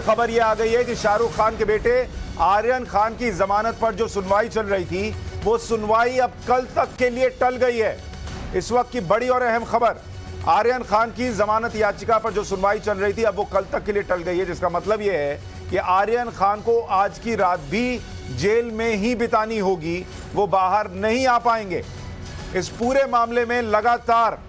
खबर यह आ गई है कि शाहरुख खान के बेटे आर्यन खान की जमानत पर जो सुनवाई चल रही थी वो सुनवाई अब कल तक के लिए टल गई है। इस वक्त की बड़ी और अहम खबर, आर्यन खान की जमानत याचिका पर जो सुनवाई चल रही थी अब वो कल तक के लिए टल गई है, जिसका मतलब यह है कि आर्यन खान को आज की रात भी जेल में ही बितानी होगी, वो बाहर नहीं आ पाएंगे। इस पूरे मामले में लगातार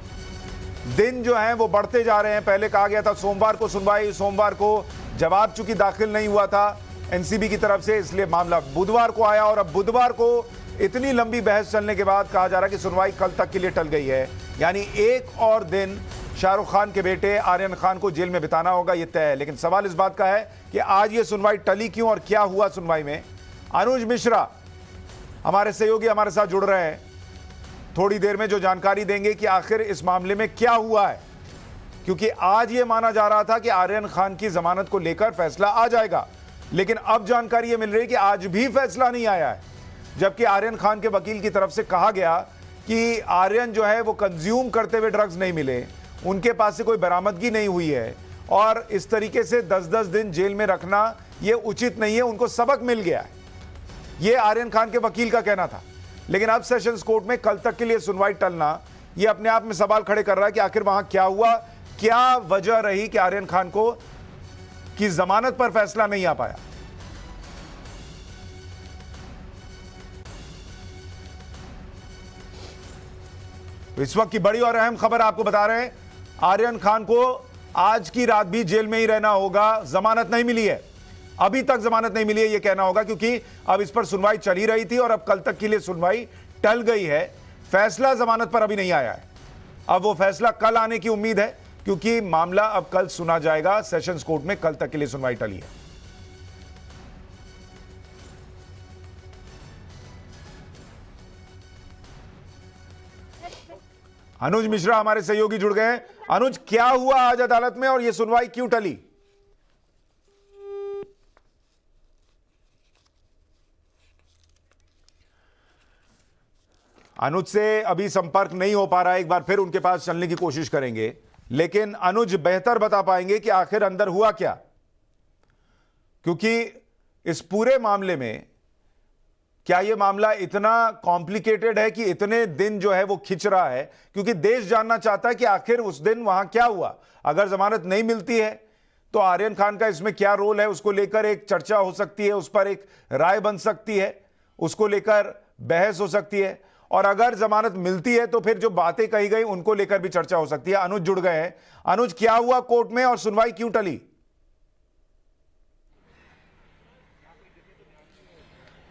दिन जो हैं वो बढ़ते जा रहे हैं। पहले कहा गया था सोमवार को सुनवाई, सोमवार को जवाब चूंकि दाखिल नहीं हुआ था एनसीबी की तरफ से, इसलिए मामला बुधवार को आया और अब बुधवार को इतनी लंबी बहस चलने के बाद कहा जा रहा है कि सुनवाई कल तक के लिए टल गई है। यानी एक और दिन शाहरुख खान के बेटे आर्यन खान को जेल में बिताना होगा, यह तय है। लेकिन सवाल इस बात का है कि आज ये सुनवाई टली क्यों और क्या हुआ सुनवाई में। अनुज मिश्रा हमारे सहयोगी हमारे साथ जुड़ रहे हैं, थोड़ी देर में जो जानकारी देंगे कि आखिर इस मामले में क्या हुआ है, क्योंकि आज ये माना जा रहा था कि आर्यन खान की जमानत को लेकर फैसला आ जाएगा, लेकिन अब जानकारी ये मिल रही है कि आज भी फैसला नहीं आया है। जबकि आर्यन खान के वकील की तरफ से कहा गया कि आर्यन जो है वो कंज्यूम करते हुए ड्रग्स नहीं मिले, उनके पास से कोई बरामदगी नहीं हुई है और इस तरीके से 10-10 दिन जेल में रखना ये उचित नहीं है, उनको सबक मिल गया है, ये आर्यन खान के वकील का कहना था। लेकिन अब सेशंस कोर्ट में कल तक के लिए सुनवाई टलना ये अपने आप में सवाल खड़े कर रहा है कि आखिर वहां क्या हुआ, क्या वजह रही कि आर्यन खान को की जमानत पर फैसला नहीं आ पाया। इस वक्त की बड़ी और अहम खबर आपको बता रहे हैं, आर्यन खान को आज की रात भी जेल में ही रहना होगा, जमानत नहीं मिली है, अभी तक जमानत नहीं मिली है यह कहना होगा, क्योंकि अब इस पर सुनवाई चल ही रही थी और अब कल तक के लिए सुनवाई टल गई है। फैसला जमानत पर अभी नहीं आया है, अब वो फैसला कल आने की उम्मीद है, क्योंकि मामला अब कल सुना जाएगा सेशंस कोर्ट में। कल तक के लिए सुनवाई टली है। अनुज मिश्रा हमारे सहयोगी जुड़ गए हैं। अनुज, क्या हुआ आज अदालत में और यह सुनवाई क्यों टली? अनुज से अभी संपर्क नहीं हो पा रहा है, एक बार फिर उनके पास चलने की कोशिश करेंगे। लेकिन अनुज बेहतर बता पाएंगे कि आखिर अंदर हुआ क्या, क्योंकि इस पूरे मामले में क्या यह मामला इतना कॉम्प्लिकेटेड है कि इतने दिन जो है वो खिंच रहा है, क्योंकि देश जानना चाहता है कि आखिर उस दिन वहां क्या हुआ। अगर जमानत नहीं मिलती है तो आर्यन खान का इसमें क्या रोल है, उसको लेकर एक चर्चा हो सकती है, उस पर एक राय बन सकती है, उसको लेकर बहस हो सकती है, और अगर जमानत मिलती है तो फिर जो बातें कही गई उनको लेकर भी चर्चा हो सकती है। अनुज जुड़ गए हैं। अनुज, क्या हुआ कोर्ट में और सुनवाई क्यों टली?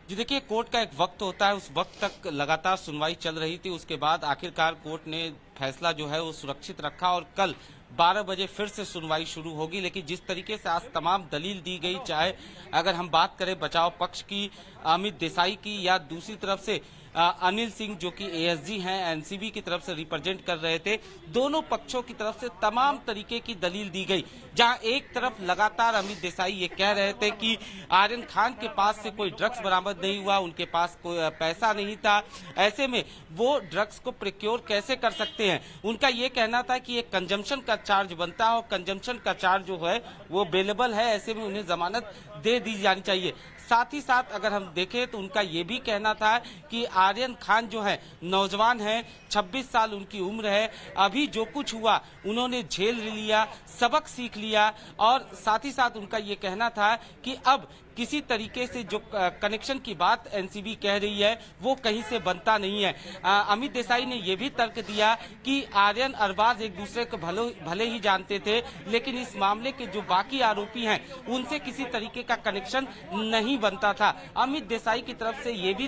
जी देखिए, कोर्ट का एक वक्त होता है, उस वक्त तक लगातार सुनवाई चल रही थी। उसके बाद आखिरकार कोर्ट ने फैसला जो है वो सुरक्षित रखा और कल 12 बजे फिर से सुनवाई शुरू होगी। लेकिन जिस तरीके से आज तमाम दलील दी गई, चाहे अगर हम बात करें बचाव पक्ष की, अमित देसाई की, या दूसरी तरफ से अनिल सिंह जो कि एएसजी हैं, एनसीबी की तरफ से रिप्रेजेंट कर रहे थे, दोनों पक्षों की तरफ से तमाम तरीके की दलील दी गई। जहां एक तरफ लगातार अमित देसाई ये कह रहे थे कि आर्यन खान के पास से कोई ड्रग्स बरामद नहीं हुआ, उनके पास कोई पैसा नहीं था, ऐसे में वो ड्रग्स को प्रिक्योर कैसे कर सकते हैं। उनका ये कहना था कि एक कंजम्पशन का चार्ज बनता है और कंजम्पशन का चार्ज जो है वो बेलेबल है, ऐसे में उन्हें जमानत दे दी जानी चाहिए। साथ ही साथ अगर हम देखें तो उनका ये भी कहना था कि आर्यन खान जो है नौजवान है, 26 साल उनकी उम्र है, अभी जो कुछ हुआ उन्होंने झेल लिया, सबक सीख लिया, और साथ ही साथ उनका ये कहना था कि अब किसी तरीके से जो कनेक्शन की बात एनसीबी कह रही है वो कहीं से बनता नहीं है। अमित देसाई ने यह भी तर्क दिया कि आर्यन अरबाज एक दूसरे को भले ही जानते थे, लेकिन इस मामले के जो बाकी आरोपी हैं उनसे किसी तरीके का कनेक्शन नहीं बनता था। अमित देसाई की तरफ से ये भी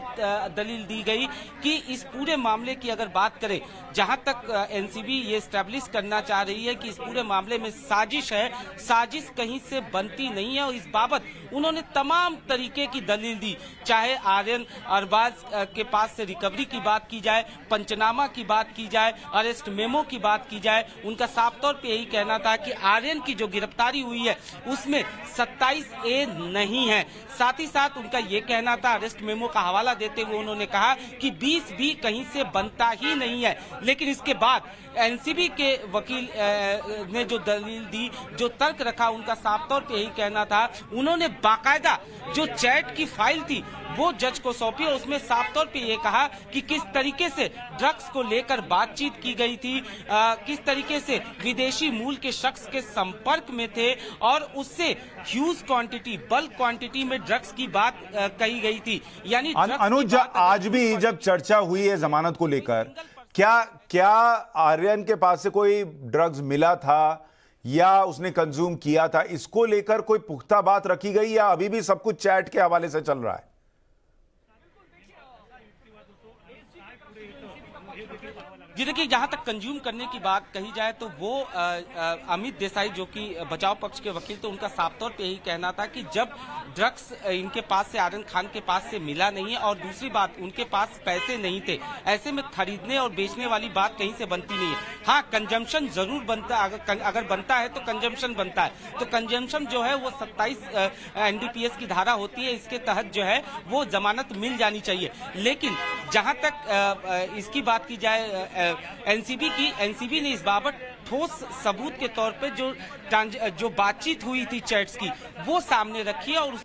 दलील दी गई कि इस पूरे मामले की अगर बात करें, जहां तक एनसीबी ये स्टैब्लिश करना चाह रही है कि इस पूरे मामले में साजिश है, साजिश कहीं से बनती नहीं है, और इस बाबत उन्होंने तमाम तरीके की दलील दी, चाहे आर्यन अरबाज के पास से रिकवरी की बात की जाए, पंचनामा की बात की जाए, अरेस्ट मेमो की बात की जाए। उनका साफ तौर पे यही कहना था कि आर्यन की जो गिरफ्तारी हुई है उसमें 27A नहीं है। साथ ही साथ उनका ये कहना था, अरेस्ट मेमो का हवाला देते हुए उन्होंने कहा कि 20 भी कहीं से बनता ही नहीं है। लेकिन इसके बाद एनसीबी के वकील ने जो दलील दी, जो तर्क रखा, उनका साफ तौर पे यही कहना था। उन्होंने बाकायदा जो चैट की फाइल थी वो जज को सौंपी और उसमें साफ तौर पे ये कहा कि किस तरीके से ड्रग्स को लेकर बातचीत की गई थी, किस तरीके से विदेशी मूल के शख्स के संपर्क में थे और उससे ह्यूज क्वांटिटी, बल्क क्वांटिटी में ड्रग्स की बात कही गई थी। यानी अनुज, आज भी जब चर्चा हुई है जमानत को लेकर, क्या आर्यन के पास से कोई ड्रग्स मिला था या उसने कंज्यूम किया था, इसको लेकर कोई पुख्ता बात रखी गई या अभी भी सब कुछ चैट के हवाले से चल रहा है? जी देखिए, जहां तक कंज्यूम करने की बात कही जाए तो वो अमित देसाई जो कि बचाव पक्ष के वकील, तो उनका साफ तौर पे यही कहना था कि जब ड्रग्स इनके पास से, आर्यन खान के पास से मिला नहीं है और दूसरी बात उनके पास पैसे नहीं थे, ऐसे में खरीदने और बेचने वाली बात कहीं से बनती नहीं है। हाँ, कंजम्पशन जरूर बनता है, अगर बनता है तो कंजम्पशन बनता है। तो कंजम्पशन जो है वो 27 NDPS की धारा होती है, इसके तहत जो है वो जमानत मिल जानी चाहिए। लेकिन जहां तक इसकी बात की जाए एनसीबी ने इस बाबत ठोस सबूत के तौर पे जो बातचीत हुई थी चैट्स की, वो सामने रखी है और